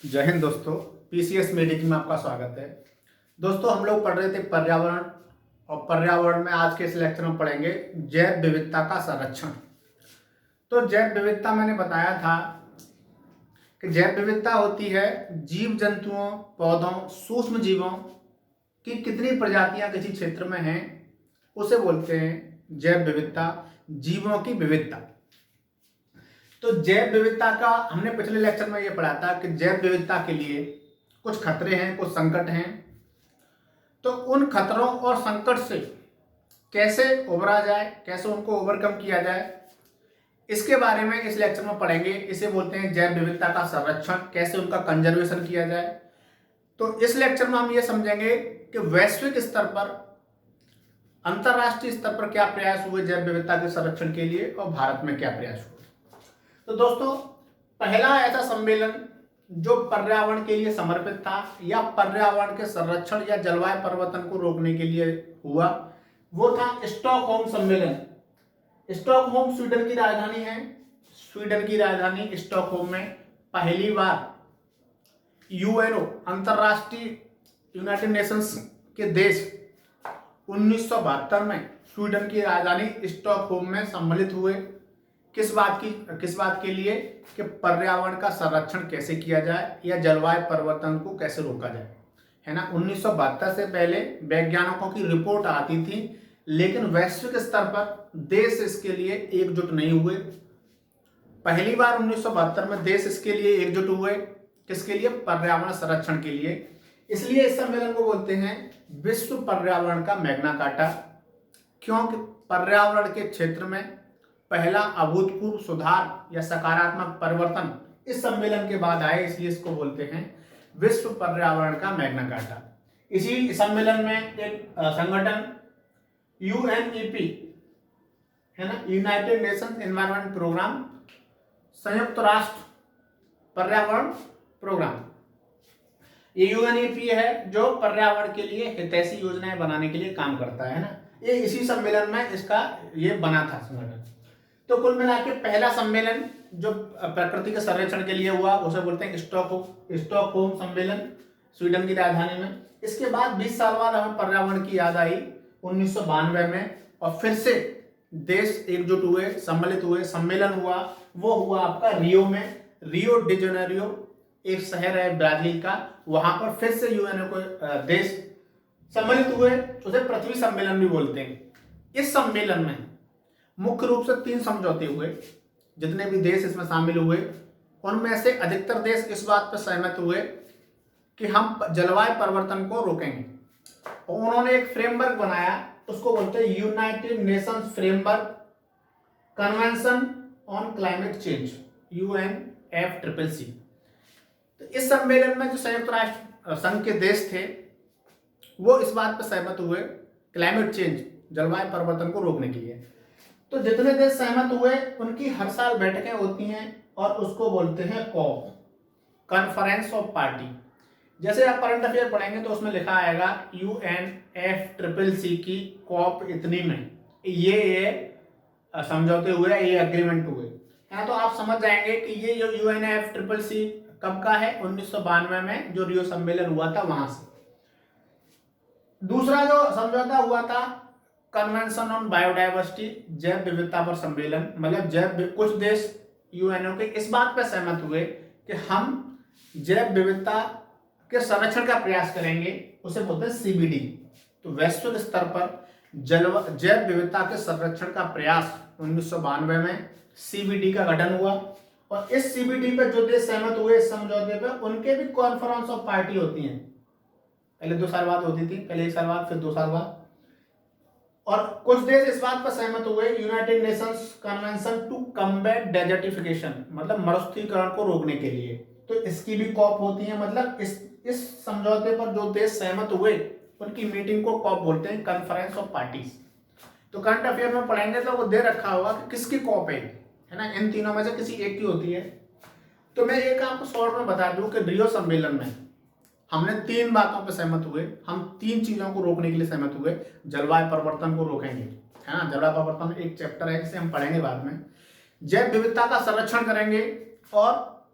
जय हिंद दोस्तों। PCS media में आपका स्वागत है। दोस्तों, हम लोग पढ़ रहे थे पर्यावरण, और पर्यावरण में आज के इस लेक्चर में पढ़ेंगे जैव विविधता का संरक्षण। तो जैव विविधता मैंने बताया था कि जैव विविधता होती है जीव जंतुओं, पौधों, सूक्ष्म जीवों की कितनी प्रजातियां किसी क्षेत्र में हैं, उसे बोलते हैं जैव विविधता, जीवों की विविधता। तो जैव विविधता का हमने पिछले लेक्चर में ये पढ़ा था कि जैव विविधता के लिए कुछ खतरे हैं, कुछ संकट हैं। तो उन खतरों और संकट से कैसे उबरा जाए, कैसे उनको ओवरकम किया जाए, इसके बारे में इस लेक्चर में पढ़ेंगे। इसे बोलते हैं जैव विविधता का संरक्षण, कैसे उनका कंजर्वेशन किया जाए। तो इस लेक्चर में हम ये समझेंगे कि वैश्विक स्तर पर, अंतरराष्ट्रीय स्तर पर क्या प्रयास हुए जैव विविधता के संरक्षण के लिए, और भारत में क्या प्रयास हुए। तो दोस्तों, पहला ऐसा सम्मेलन जो पर्यावरण के लिए समर्पित था या पर्यावरण के संरक्षण या जलवायु परिवर्तन को रोकने के लिए हुआ, वो था स्टॉकहोम सम्मेलन। स्टॉकहोम स्वीडन की राजधानी है। स्वीडन की राजधानी स्टॉकहोम में पहली बार यूएनओ, अंतरराष्ट्रीय यूनाइटेड नेशंस के देश 1972 में स्वीडन की राजधानी स्टॉकहोम में सम्मिलित हुए। किस बात के लिए कि पर्यावरण का संरक्षण कैसे किया जाए या जलवायु परिवर्तन को कैसे रोका जाए, है ना। 1972 से पहले वैज्ञानिकों की रिपोर्ट आती थी, लेकिन वैश्विक स्तर पर देश इसके लिए एकजुट नहीं हुए। पहली बार 1972 में देश इसके लिए एकजुट हुए। किसके लिए? पर्यावरण संरक्षण के लिए। इसलिए इस सम्मेलन को बोलते हैं विश्व पर्यावरण का मैग्ना कार्टा, क्योंकि पर्यावरण के क्षेत्र में पहला अभूतपूर्व सुधार या सकारात्मक परिवर्तन इस सम्मेलन के बाद आए, इसलिए इसको बोलते हैं विश्व पर्यावरण का मैग्ना कार्टा। इसी सम्मेलन में एक संगठन यूएनईपी, है ना, यूनाइटेड नेशंस एनवायरनमेंट प्रोग्राम, संयुक्त राष्ट्र पर्यावरण प्रोग्राम, ये यूएनईपी है जो पर्यावरण के लिए हितैषी योजनाएं बनाने के लिए काम करता है ना। ये इसी सम्मेलन में इसका ये बना था संगठन। तो कुल मिला के पहला सम्मेलन जो प्रकृति के संरक्षण के लिए हुआ उसे बोलते हैं स्टॉकहोम सम्मेलन, स्वीडन की राजधानी में। इसके बाद 20 साल बाद हमें पर्यावरण की याद आई 1992 में, और फिर से देश एकजुट हुए, सम्मिलित हुए, सम्मेलन हुआ। वो हुआ आपका रियो में, रियो डी जेनेरियो एक शहर है ब्राजील का, वहां पर फिर से यूएनओ को देश सम्मिलित हुए। उसे पृथ्वी सम्मेलन भी बोलते हैं। इस सम्मेलन में मुख्य रूप से 3 समझौते हुए। जितने भी देश इसमें शामिल हुए उनमें से अधिकतर देश इस बात पर सहमत हुए कि हम जलवायु परिवर्तन को रोकेंगे, और उन्होंने एक फ्रेमवर्क बनाया, उसको बोलते हैं United Nations framework convention on climate change, UNFCCC। तो इस सम्मेलन में जो संयुक्त राष्ट्र संघ के देश थे वो इस बात पर सहमत हुए क्लाइमेट चेंज, जलवायु परिवर्तन को रोकने के लिए। तो जितने देश सहमत हुए उनकी हर साल बैठकें होती हैं, और उसको बोलते हैं कॉप, कॉन्फ्रेंस ऑफ पार्टी। जैसे आप करंट अफेयर पढ़ेंगे तो उसमें लिखा आएगा UNFCCC की कॉप इतनी में ये समझौते हुए, ये एग्रीमेंट हुए, है ना। तो आप समझ जाएंगे कि ये जो UNFCCC कब का है, 1992 में जो रियो सम्मेलन हुआ था वहां से। दूसरा जो समझौता हुआ था कन्वेंशन ऑन बायोडाइवर्सिटी, जैव विविधता पर सम्मेलन, मतलब कुछ देश यूएनओ के इस बात पर सहमत हुए कि हम जैव विविधता के संरक्षण का प्रयास करेंगे, उसे बोलते हैं CBD। तो वैश्विक स्तर पर जैव विविधता के संरक्षण का प्रयास 1992 में CBD का गठन हुआ, और इस CBD पर जो देश सहमत हुए इस समझौते पर, उनके भी कॉन्फ्रेंस ऑफ पार्टी होती हैं। पहले 2 साल बाद होती थी, पहले 1 साल बाद, फिर 2 साल बाद। और कुछ देश इस बात पर सहमत हुए United Nations convention to combat desertification, मतलब मरुस्थलीकरण को रोकने के लिए। तो इसकी भी कॉप होती है, मतलब इस समझौते पर जो देश सहमत हुए उनकी मीटिंग को कॉप बोलते हैं, कॉन्फ्रेंस ऑफ पार्टीज। तो करंट अफेयर में पढ़ेंगे तो वो दे रखा होगा कि किसकी कॉप है ना, इन तीनों में से किसी एक की होती है। तो मैं एक आपको शॉर्ट में बता दूं कि रियो सम्मेलन में हमने 3 बातों पर सहमत हुए। हम 3 चीजों को रोकने के लिए सहमत हुए। जलवायु परिवर्तन को रोकेंगे, है ना, जलवायु परिवर्तन एक चैप्टर है जिसे हम पढ़ेंगे बाद में। जैव विविधता का संरक्षण करेंगे और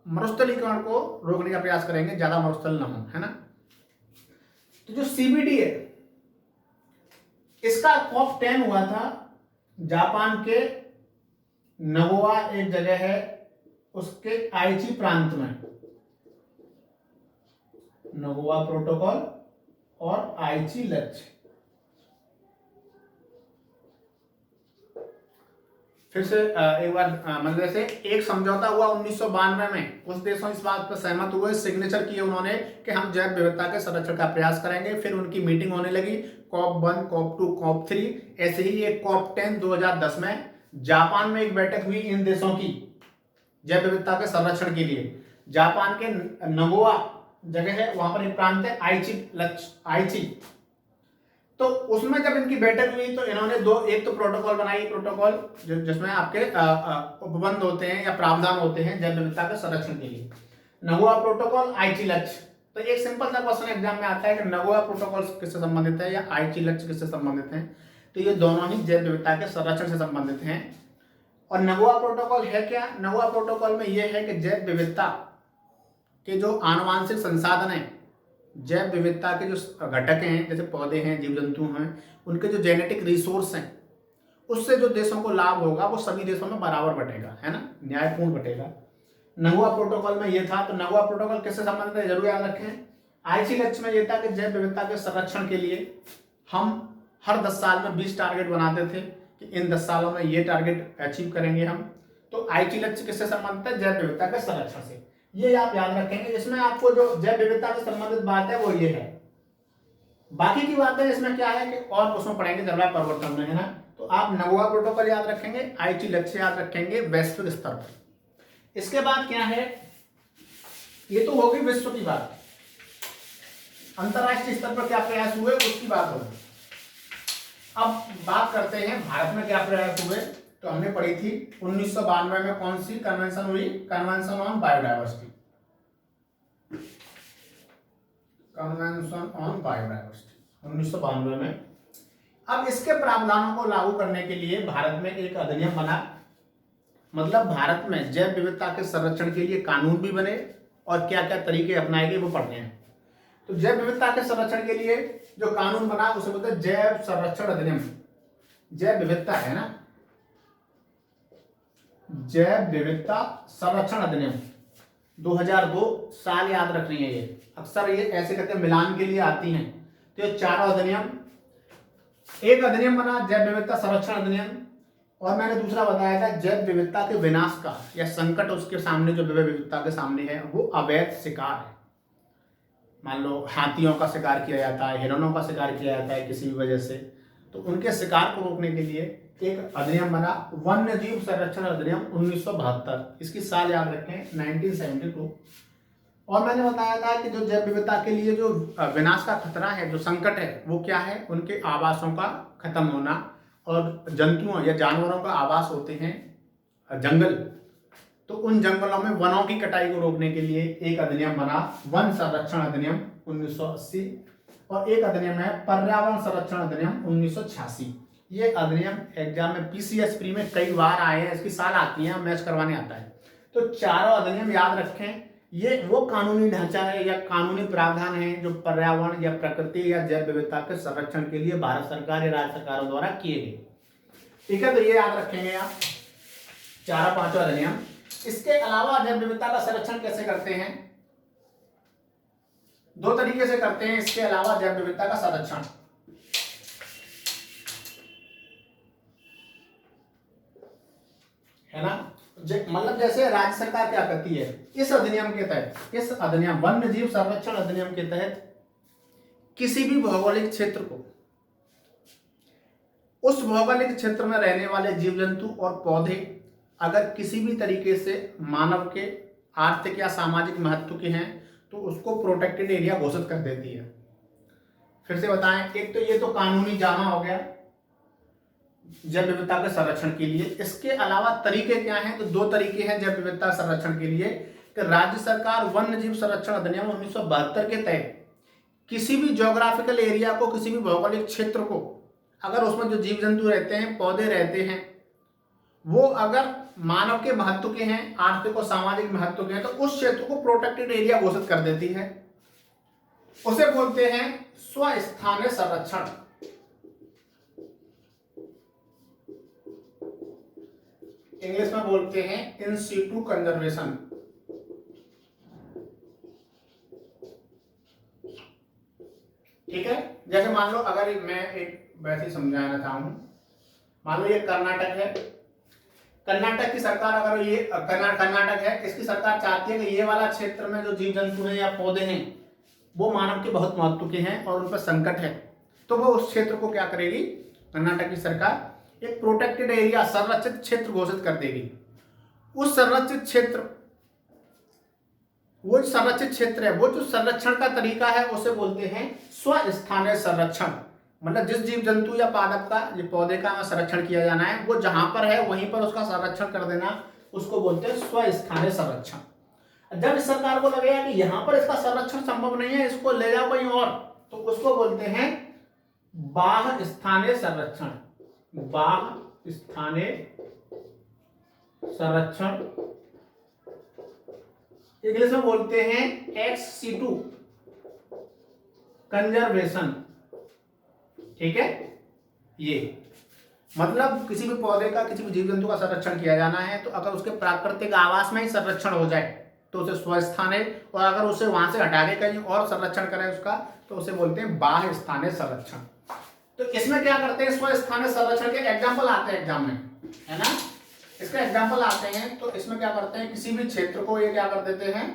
मरुस्थलीकरण को रोकने का प्रयास करेंगे, ज्यादा मरुस्थल ना हो, है ना। तो जो CBD है इसका COP10 हुआ था जापान के नगोया एक जगह है उसके आइची प्रांत में, नगोया प्रोटोकॉल और आइची लक्ष्य। फिर से एक बार मतलब जैसे एक समझौता हुआ 1992 में, कुछ देशों इस बात पर सहमत हुए, सिग्नेचर किए उन्होंने कि हम जैव विविधता के संरक्षण का प्रयास करेंगे। फिर उनकी मीटिंग होने लगी, COP1, COP2, COP3, ऐसे ही एक COP10 2010 में जापान में एक बैठक हुई इन देशों की जैव विविधता के संरक्षण के लिए। जापान के नगोया जगह है, वहां पर एक प्रांत है आइची। तो उसमें जब इनकी बैठक हुई तो इन्होंने एक तो प्रोटोकॉल बनाई, प्रोटोकॉल जिसमें आपके उपबंध होते हैं या प्रावधान होते हैं जैव विविधता के संरक्षण के लिए, नगोया प्रोटोकॉल, आइची लक्ष्य। तो एक सिंपल सा क्वेश्चन एग्जाम में आता है कि नगोया प्रोटोकॉल किससे संबंधित है या आइची लक्ष्य किससे संबंधित है। तो ये दोनों ही जैव विविधता के संरक्षण से संबंधित हैं। और नगोया प्रोटोकॉल है क्या? नगोया प्रोटोकॉल में यह है कि जैव विविधता के जो आनुवांशिक संसाधन है, जैव विविधता के जो घटक हैं जैसे पौधे हैं, जीव जंतु हैं, उनके जो जेनेटिक रिसोर्स हैं, उससे जो देशों को लाभ होगा वो सभी देशों में बराबर बटेगा, है ना, न्यायपूर्ण बटेगा। नगोया प्रोटोकॉल में ये था। तो नगोया प्रोटोकॉल किससे संबंधित है जरूर याद रखें। आइची लक्ष्य में ये था कि जैव विविधता के संरक्षण के लिए हम हर 10 साल में 20 टारगेट बनाते थे कि इन 10 सालों में ये टारगेट अचीव करेंगे हम। तो आइची लक्ष्य किससे संबंधित है? जैव विविधता के संरक्षण से। ये आप याद रखेंगे। इसमें आपको जो जैव विविधता से संबंधित बात है वो ये है। बाकी की बातें इसमें क्या है कि और उसमें पढ़ेंगे जलवायु परिवर्तन में, है ना। तो आप नगोया प्रोटोकॉल याद रखेंगे, आइची लक्ष्य याद रखेंगे वैश्विक स्तर पर। इसके बाद क्या है, ये तो होगी विश्व की बात। अंतरराष्ट्रीय स्तर पर क्या प्रयास हुए उसकी बात होगी। अब बात करते हैं भारत में क्या प्रयास हुए। तो हमने पढ़ी थी 1992 में कौन सी कन्वेंशन हुई? Convention on biodiversity, convention on biodiversity 1992 में। अब इसके प्रावधानों को लागू करने के लिए भारत में एक अधिनियम बना, मतलब भारत में जैव विविधता के संरक्षण के लिए कानून भी बने और क्या क्या तरीके अपनाए गए वो पढ़ने हैं। तो जैव विविधता के संरक्षण के लिए जो कानून बना उसे बोलते हैं जैव संरक्षण अधिनियम। जैव विविधता है ना, जैव विविधता संरक्षण अधिनियम 2002 साल याद रखनी है। ये अक्सर ये ऐसे करके मिलान के लिए आती हैं। तो ये चारों अधिनियम, एक अधिनियम बना जैव विविधता संरक्षण अधिनियम, और मैंने दूसरा बताया था जैव विविधता के विनाश का या संकट उसके सामने जो जैव विविधता के सामने है वो अवैध शिकार है। मान लो हाथियों का शिकार किया जाता है, हिरणों का शिकार किया जाता है किसी भी वजह से, तो उनके शिकार को रोकने के लिए एक अधिनियम बना वन्य जीव संरक्षण अधिनियम 1972। इसकी साल याद रखें 1972। और मैंने बताया था कि जो जैव विविधता के लिए जो विनाश का खतरा है, जो संकट है, वो क्या है? उनके आवासों का खत्म होना, और जंतुओं या जानवरों का आवास होते हैं जंगल, तो उन जंगलों में वनों की कटाई को रोकने के लिए एक अधिनियम बना वन संरक्षण अधिनियम 1980, और एक अधिनियम है पर्यावरण संरक्षण अधिनियम 1986। ये अधिनियम एग्जाम में PCS प्री में कई बार आए हैं, इसकी साल आती है, मैच करवाने आता है। तो चारों अधिनियम याद रखें। ये वो कानूनी ढांचा है या कानूनी प्रावधान है जो पर्यावरण या प्रकृति या जैव विविधता के संरक्षण के लिए भारत सरकार या राज्य सरकारों द्वारा किए गए। ठीक है, तो ये याद रखेंगे आप चारों पांचों अधिनियम। इसके अलावा जैव विविधता का संरक्षण कैसे करते हैं? दो तरीके से करते हैं इसके अलावा जैव विविधता का संरक्षण। है ना, मतलब जैसे राज्य सरकार क्या करती है इस अधिनियम के तहत, इस अधिनियम वन्य जीव संरक्षण अधिनियम के तहत किसी भी भौगोलिक क्षेत्र को, उस भौगोलिक क्षेत्र में रहने वाले जीव जंतु और पौधे अगर किसी भी तरीके से मानव के आर्थिक या सामाजिक महत्व के हैं तो उसको प्रोटेक्टेड एरिया घोषित कर देती है। फिर से बताएं, एक तो ये तो कानूनी जामा हो गया जैव विविधता के संरक्षण के लिए। इसके अलावा तरीके क्या हैं? तो दो तरीके हैं जैव विविधता संरक्षण के लिए कि राज्य सरकार वन्य जीव संरक्षण अधिनियम 1972 के तहत किसी भी ज्योग्राफिकल एरिया को, किसी भी भौगोलिक क्षेत्र को, अगर उसमें जो जीव जंतु रहते हैं, पौधे रहते हैं, वो अगर मानव के महत्व के हैं, आर्थिक और सामाजिक महत्व के हैं, तो उस क्षेत्र को प्रोटेक्टेड एरिया घोषित कर देती है। उसे बोलते हैं स्वस्थानीय संरक्षण। इंग्लिश में बोलते हैं इन सीटू कंजर्वेशन। ठीक है, जैसे मान लो अगर मैं एक वैसे ही समझाना चाहूं, मान लो ये कर्नाटक है, कर्नाटक की सरकार अगर ये कर्नाटक है, इसकी सरकार चाहती है कि ये वाला क्षेत्र में जो जीव जंतु हैं या पौधे हैं वो मानव के बहुत महत्व के हैं और उन पर संकट है, तो वो उस क्षेत्र को क्या करेगी, कर्नाटक की सरकार एक प्रोटेक्टेड एरिया संरक्षित क्षेत्र घोषित कर देगी। उस संरक्षित क्षेत्र, वो संरक्षित क्षेत्र है, वो जो संरक्षण का तरीका है उसे बोलते हैं स्वस्थानीय संरक्षण। मतलब जिस जीव जंतु या पादप का, ये पौधे का संरक्षण किया जाना है, वो जहां पर है वहीं पर उसका संरक्षण कर देना, उसको बोलते हैं स्वस्थानीय संरक्षण। जब इस सरकार को लगेगा कि यहां पर इसका संरक्षण संभव नहीं है, इसको ले जाओ कहीं और, तो उसको बोलते हैं बाह्य स्थानीय संरक्षण। बाह्य स्थानीय संरक्षण इंग्लिश में बोलते हैं एक्स सीटू कंजर्वेशन। ठीक है, ये मतलब किसी भी पौधे का, किसी भी जीव जंतु का संरक्षण किया जाना है तो अगर उसके प्राकृतिक आवास में ही संरक्षण हो जाए तो उसे स्वस्थानीय, और अगर उसे वहां से हटा के कहीं और संरक्षण करें उसका, तो उसे बोलते हैं बाह्य स्थानीय संरक्षण। तो इसमें क्या करते हैं, स्वस्थानीय संरक्षण के एग्जाम्पल आते हैं एग्जाम में, है ना, इसका एग्जाम्पल आते हैं। तो इसमें क्या करते हैं, किसी भी क्षेत्र को ये क्या कर देते हैं,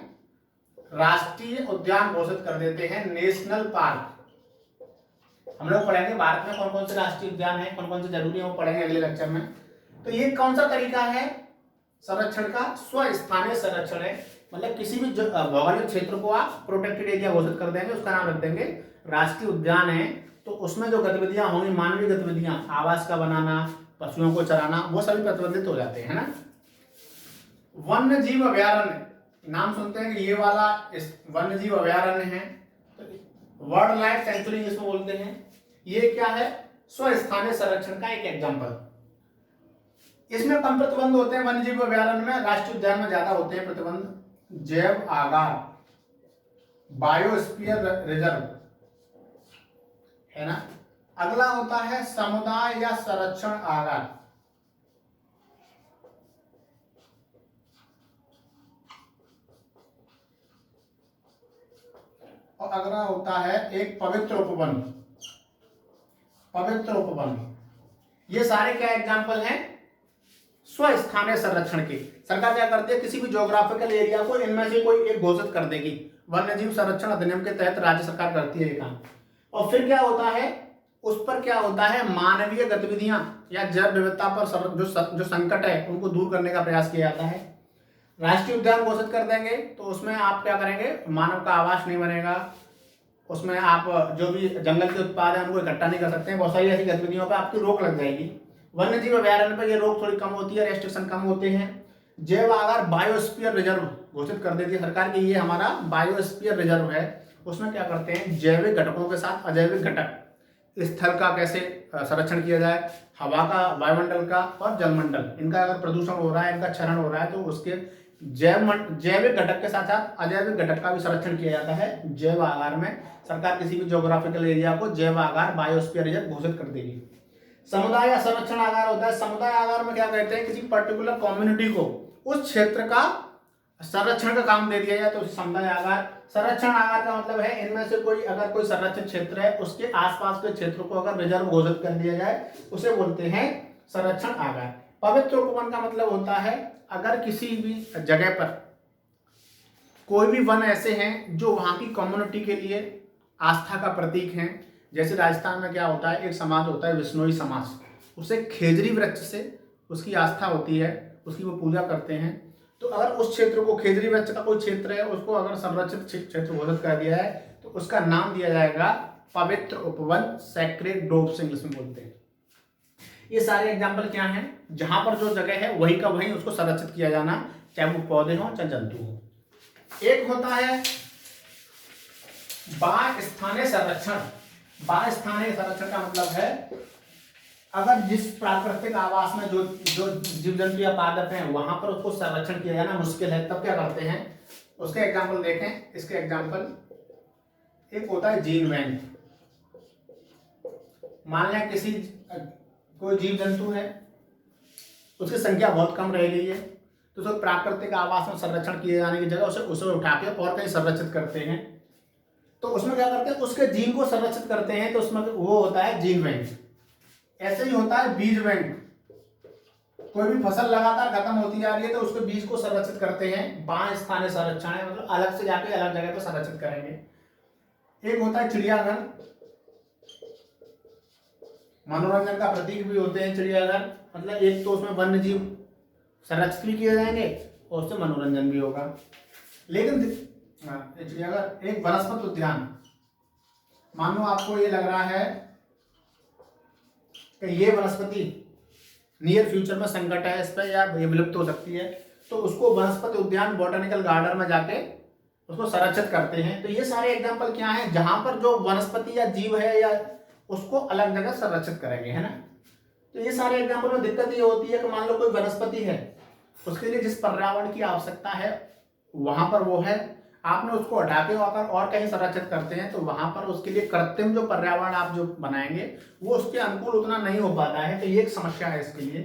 राष्ट्रीय उद्यान घोषित कर देते हैं, नेशनल पार्क। हम लोग पढ़ेंगे भारत में कौन कौन से राष्ट्रीय उद्यान है, कौन कौन से जरूरी है, वो पढ़ेंगे अगले लेक्चर में। तो ये कौन सा तरीका है संरक्षण का, स्वस्थानीय संरक्षण है। मतलब किसी भी भौगोलिक क्षेत्र को आप प्रोटेक्टेड एरिया घोषित कर देंगे, उसका नाम रख देंगे राष्ट्रीय उद्यान है, तो उसमें जो गतिविधियां होंगी, मानवीय गतिविधियां, आवास का बनाना, पशुओं को चराना, वो सभी प्रतिबंधित हो जाते हैं, है ना। वन्य जीव अभयारण्य, नाम सुनते हैं कि ये वाला वन्य जीव अभयारण्य है, वाइल्ड लाइफ सेंचुरी जिसको बोलते हैं, ये क्या है, स्वस्थानीय संरक्षण का एक एग्जांपल। इसमें कम प्रतिबंध होते हैं वन्य जीव अभयारण्य में, राष्ट्रीय उद्यान में ज्यादा होते हैं प्रतिबंध। जैव आगार, बायोस्फीयर रिजर्व, है ना। अगला होता है समुदाय या संरक्षण आगार। और अगला होता है एक पवित्र उपवन। पवित्र उपवन, ये सारे क्या एग्जाम्पल हैं स्वस्थानीय संरक्षण के। सरकार क्या करती है, किसी भी ज्योग्राफिकल एरिया को इनमें से कोई एक घोषित कर देगी। वन्यजीव संरक्षण अधिनियम के तहत राज्य सरकार करती है ये काम। और फिर क्या होता है, उस पर क्या होता है, मानवीय गतिविधियां या जैव विविधता पर जो संकट है उनको दूर करने का प्रयास किया जाता है। राष्ट्रीय उद्यान घोषित कर देंगे तो उसमें आप क्या करेंगे, मानव का आवास नहीं बनेगा, उसमें आप जो भी जंगल के उत्पाद हैं उनको इकट्ठा नहीं कर सकते हैं, बहुत सारी ऐसी गतिविधियों पर आपकी रोक लग जाएगी। वन्य जीव अभयारण्य पर ये रोक थोड़ी कम होती है, रेस्ट्रिक्शन कम होते हैं। जैव आगार बायोस्फीयर रिजर्व घोषित कर देती है सरकार की, ये हमारा बायोस्फीयर रिजर्व है। उसमें क्या करते हैं, जैविक घटकों के साथ अजैविक घटक, स्थल का कैसे संरक्षण किया जाए, हवा का, वायुमंडल का और जलमंडल, इनका अगर प्रदूषण हो रहा है, इनका क्षरण हो रहा है, तो उसके जैविक घटक के साथ साथ अजैविक घटक का भी संरक्षण किया जाता है। जैव आगार में सरकार किसी भी ज्योग्राफिकल एरिया को जैव आगार बायोस्फीयर रिजर्व घोषित कर देगी। समुदाय या संरक्षण आगार होता है, समुदाय आगार में क्या कहते हैं, किसी पर्टिकुलर कम्युनिटी को उस क्षेत्र का संरक्षण का काम दे दिया जाए तो समुदाय आगार। संरक्षण आगार का मतलब है इनमें से कोई, अगर कोई संरक्षित क्षेत्र है उसके आसपास के क्षेत्र को अगर रिजर्व घोषित कर दिया जाए उसे बोलते हैं संरक्षण आगार। पवित्र उपवन का मतलब होता है अगर किसी भी जगह पर कोई भी वन ऐसे हैं जो वहां की कम्युनिटी के लिए आस्था का प्रतीक हैं। जैसे राजस्थान में क्या होता है, एक समाज होता है विश्नोई समाज, उसे खेजरी वृक्ष से उसकी आस्था होती है, उसकी वो पूजा करते हैं। तो अगर उस क्षेत्र को, खेजरी वृक्ष का कोई क्षेत्र है, उसको अगर संरक्षित क्षेत्र घोषित कर दिया है तो उसका नाम दिया जाएगा पवित्र उपवन, सैक्रेड ग्रोव्स इंग्लिश में बोलते हैं। ये सारे एग्जाम्पल क्या हैं, जहां पर जो जगह है वही का वही उसको संरक्षित किया जाना, चाहे वो पौधे हो चाहे जंतु हो। एक होता है बाह्य स्थानीय संरक्षण। बाह्य स्थानीय संरक्षण का मतलब है अगर जिस प्राकृतिक आवास में जो जो जीव जंतु या पादप हैं वहां पर उसको संरक्षण किया जाना मुश्किल है, तब क्या करते हैं, उसके एग्जाम्पल देखें। इसके एग्जाम्पल एक होता है जीन बैंक। मान लें किसी कोई जीव जंतु है, उसकी संख्या बहुत कम रह गई है, तो उसको प्राकृतिक आवास में संरक्षण किए जाने की जगह उसे उठा के और कहीं संरक्षित करते हैं। तो उसमें क्या करते हैं, उसके जीन को संरक्षित करते हैं, तो उसमें वो होता है जीन बैंक। ऐसे ही होता है बीज बैंक। कोई भी फसल लगातार खत्म होती जा रही है तो उसके बीज को संरक्षित करते हैं। बाह्य स्थानीय संरक्षण है, मतलब अलग से जाके अलग जगह पर संरक्षित करेंगे। एक होता है चिड़ियाघर, मनोरंजन का प्रतीक भी होते हैं चिड़ियाघर। मतलब एक तो उसमें वन्य जीव संरक्षित भी किए जाएंगे और उससे मनोरंजन भी होगा। लेकिन चिड़ियाघर एक वनस्पति उद्यान, मान लो आपको ये लग रहा है कि ये वनस्पति नियर फ्यूचर में संकट है इस पर या ये विलुप्त हो सकती है, तो उसको वनस्पति उद्यान बॉटनिकल गार्डन में जाके उसको संरक्षित करते हैं। तो ये सारे एग्जांपल क्या हैं, जहां पर जो वनस्पति या जीव है या उसको अलग जगह संरक्षित करेंगे, है ना। तो ये सारे एग्जांपल में दिक्कत ये होती है कि मान लो कोई वनस्पति है, उसके लिए जिस पर्यावरण की आवश्यकता है वहां पर वो है, आपने उसको हटा के और कहीं संरक्षित करते हैं, तो वहां पर उसके लिए कृत्रिम जो पर्यावरण आप जो बनाएंगे वो उसके अनुकूल उतना नहीं हो पाता है। तो ये एक समस्या है इसके लिए।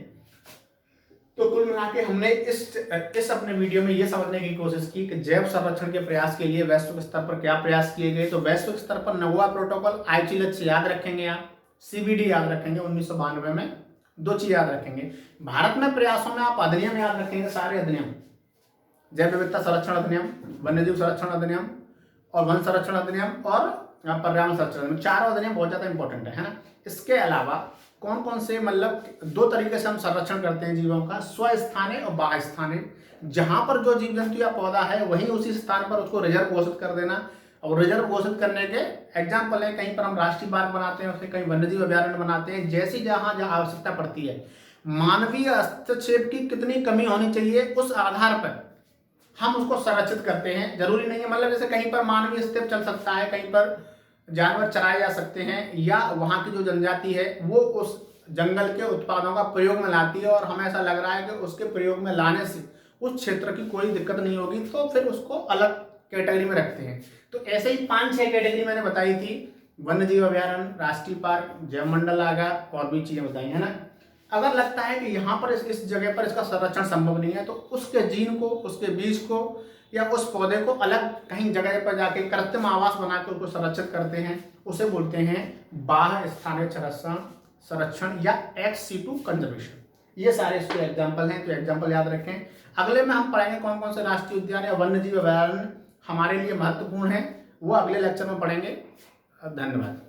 तो कुल मिला के हमने इस अपने वीडियो में ये समझने की कोशिश की कि जैव संरक्षण के प्रयास के लिए वैश्विक स्तर पर क्या प्रयास किए गए। तो वैश्विक स्तर पर नगोया प्रोटोकॉल, आईची लक्ष्य याद रखेंगे आप, सीबीडी याद रखेंगे 1992 में, 2 चीज याद रखेंगे। भारत में प्रयासों में आप अधिनियम याद रखेंगे, सारे अधिनियम, जैव विविधता संरक्षण अधिनियम, वन्यजीव संरक्षण अधिनियम और वन संरक्षण अधिनियम और पर्यावरण संरक्षण अधिनियम, 4 अधिनियम बहुत ज्यादा इंपॉर्टेंट है ना। इसके अलावा कौन कौन से, मतलब 2 तरीके से हम संरक्षण करते हैं जीवों का, स्वस्थानीय और बाह्य स्थानीय। जहां पर जो जीव जंतु या पौधा है वहीं उसी स्थान पर उसको रिजर्व घोषित कर देना। और रिजर्व घोषित करने के एग्जाम्पल है, कहीं पर हम राष्ट्रीय पार्क बनाते हैं, उसके कहीं वन्यजीव अभ्यारण्य बनाते हैं, जैसी जहां जहां आवश्यकता पड़ती है। मानवीय हस्तक्षेप की कितनी कमी होनी चाहिए उस आधार पर हम उसको संरक्षित करते हैं। जरूरी नहीं है, मतलब जैसे कहीं पर मानवीय हस्तक्षेप चल सकता है, कहीं पर जानवर चराए जा सकते हैं, या वहां की जो जनजाति है वो उस जंगल के उत्पादों का प्रयोग में लाती है और हमें ऐसा लग रहा है कि उसके प्रयोग में लाने से उस क्षेत्र की कोई दिक्कत नहीं होगी, तो फिर उसको अलग कैटेगरी में रखते हैं। तो ऐसे ही 5-6 कैटेगरी मैंने बताई थी, वन्यजीव अभ्यारण्य, राष्ट्रीय पार्क, जैव मंडल आ गया, और भी चीजें बताई है ना। अगर लगता है कि यहाँ पर इस जगह पर इसका संरक्षण संभव नहीं है, तो उसके जीन को, उसके बीज को या उस पौधे को अलग कहीं जगह पर जाके कृत्रिम आवास बना के उसको संरक्षित करते हैं। उसे बोलते हैं बाह्य स्थानीय संरक्षण या ex-situ कंजर्वेशन। ये सारे इसके एग्जाम्पल हैं, तो एग्जाम्पल याद रखें। अगले में हम पढ़ेंगे कौन कौन से राष्ट्रीय उद्यान या वन्यजीव अभयारण्य हमारे लिए महत्वपूर्ण है, वो अगले लेक्चर में पढ़ेंगे। धन्यवाद।